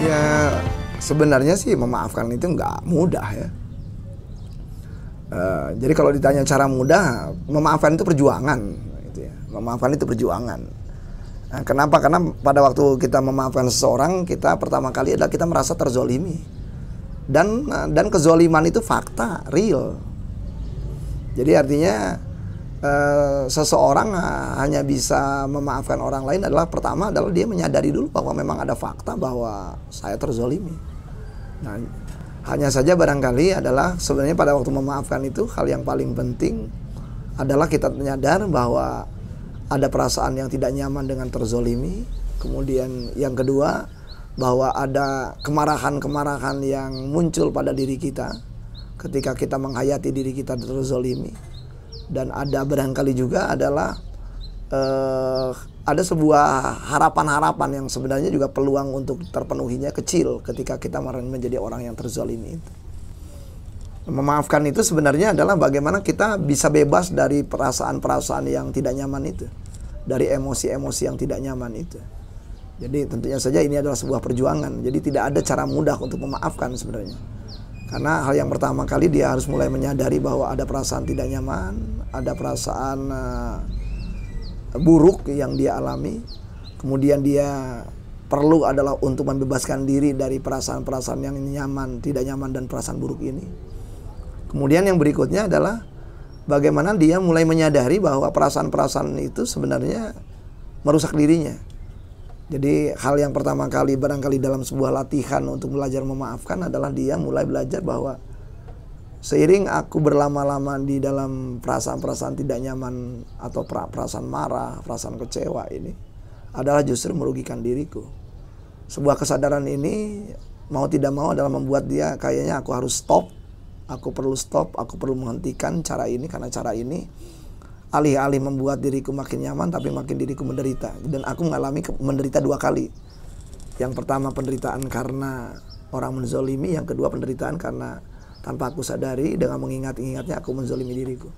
Ya, sebenarnya sih memaafkan itu nggak mudah ya. Jadi kalau ditanya cara mudah, memaafkan itu perjuangan, gitu ya. Memaafkan itu perjuangan. Nah, kenapa? Karena pada waktu kita memaafkan seseorang, kita pertama kali adalah kita merasa terzolimi. Dan kezoliman itu fakta, real. Jadi artinya seseorang hanya bisa memaafkan orang lain adalah pertama adalah dia menyadari dulu bahwa memang ada fakta bahwa saya terzolimi. Nah, hanya saja barangkali adalah sebenarnya pada waktu memaafkan itu hal yang paling penting adalah kita menyadar bahwa ada perasaan yang tidak nyaman dengan terzolimi. Kemudian yang kedua, bahwa ada kemarahan-kemarahan yang muncul pada diri kita ketika kita menghayati diri kita terzolimi. Dan ada barangkali juga adalah ada sebuah harapan-harapan yang sebenarnya juga peluang untuk terpenuhinya kecil ketika kita menjadi orang yang terzolimi itu. Memaafkan itu sebenarnya adalah bagaimana kita bisa bebas dari perasaan-perasaan yang tidak nyaman itu, dari emosi-emosi yang tidak nyaman itu. Jadi tentunya saja ini adalah sebuah perjuangan. Jadi tidak ada cara mudah untuk memaafkan sebenarnya. Karena hal yang pertama kali dia harus mulai menyadari bahwa ada perasaan tidak nyaman, ada perasaan buruk yang dia alami. Kemudian dia perlu adalah untuk membebaskan diri dari perasaan-perasaan yang nyaman, tidak nyaman dan perasaan buruk ini. Kemudian yang berikutnya adalah bagaimana dia mulai menyadari bahwa perasaan-perasaan itu sebenarnya merusak dirinya. Jadi hal yang pertama kali barangkali dalam sebuah latihan untuk belajar memaafkan adalah dia mulai belajar bahwa seiring aku berlama-lama di dalam perasaan-perasaan tidak nyaman atau perasaan marah, perasaan kecewa ini adalah justru merugikan diriku. Sebuah kesadaran ini mau tidak mau adalah membuat dia kayaknya aku harus stop, aku perlu menghentikan cara ini karena cara ini alih-alih membuat diriku makin nyaman tapi makin diriku menderita. Dan aku mengalami menderita dua kali. Yang pertama penderitaan karena orang menzolimi, yang kedua penderitaan karena tanpa aku sadari dengan mengingat-ingatnya aku menzolimi diriku.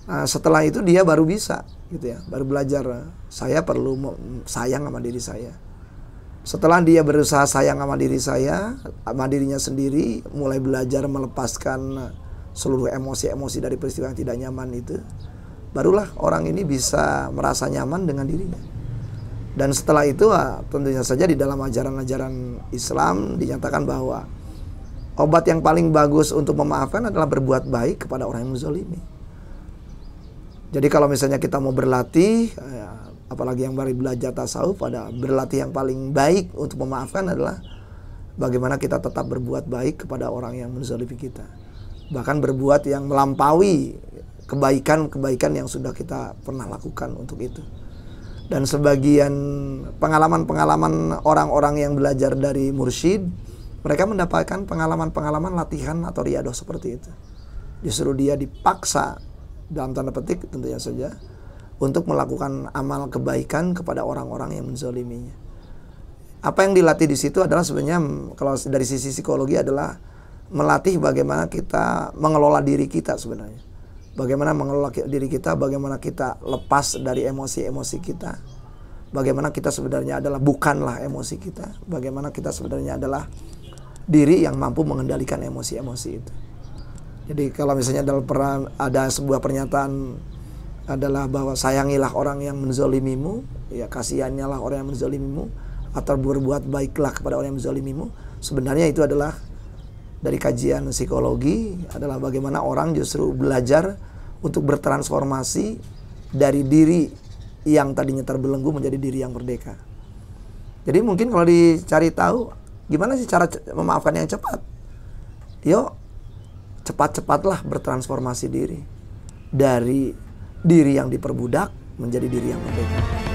Nah, setelah itu dia baru bisa gitu ya, baru belajar saya perlu sayang sama diri saya. Setelah dia berusaha sayang sama diri saya, sama dirinya sendiri, mulai belajar melepaskan seluruh emosi-emosi dari peristiwa yang tidak nyaman itu, barulah orang ini bisa merasa nyaman dengan dirinya. Dan setelah itu tentunya saja di dalam ajaran-ajaran Islam dinyatakan bahwa obat yang paling bagus untuk memaafkan adalah berbuat baik kepada orang yang menzolimi. Jadi kalau misalnya kita mau berlatih, apalagi yang baru belajar tasawuf, pada berlatih yang paling baik untuk memaafkan adalah bagaimana kita tetap berbuat baik kepada orang yang menzolimi kita. Bahkan berbuat yang melampaui kebaikan-kebaikan yang sudah kita pernah lakukan untuk itu. Dan sebagian pengalaman-pengalaman orang-orang yang belajar dari mursyid, mereka mendapatkan pengalaman-pengalaman latihan atau riadah seperti itu. Justru dia dipaksa, dalam tanda petik tentunya saja, untuk melakukan amal kebaikan kepada orang-orang yang menzoliminya. Apa yang dilatih di situ adalah sebenarnya kalau dari sisi psikologi adalah melatih bagaimana kita mengelola diri kita sebenarnya. Bagaimana mengelola diri kita, bagaimana kita lepas dari emosi-emosi kita. Bagaimana kita sebenarnya adalah bukanlah emosi kita. Bagaimana kita sebenarnya adalah diri yang mampu mengendalikan emosi-emosi itu. Jadi kalau misalnya ada sebuah pernyataan adalah bahwa sayangilah orang yang menzolimimu, ya kasihannya orang yang menzolimimu, atau berbuat baiklah kepada orang yang menzolimimu. Sebenarnya itu adalah dari kajian psikologi adalah bagaimana orang justru belajar untuk bertransformasi dari diri yang tadinya terbelenggu menjadi diri yang merdeka. Jadi mungkin kalau dicari tahu gimana sih cara memaafkan yang cepat? Yuk, cepat-cepatlah bertransformasi diri dari diri yang diperbudak menjadi diri yang merdeka.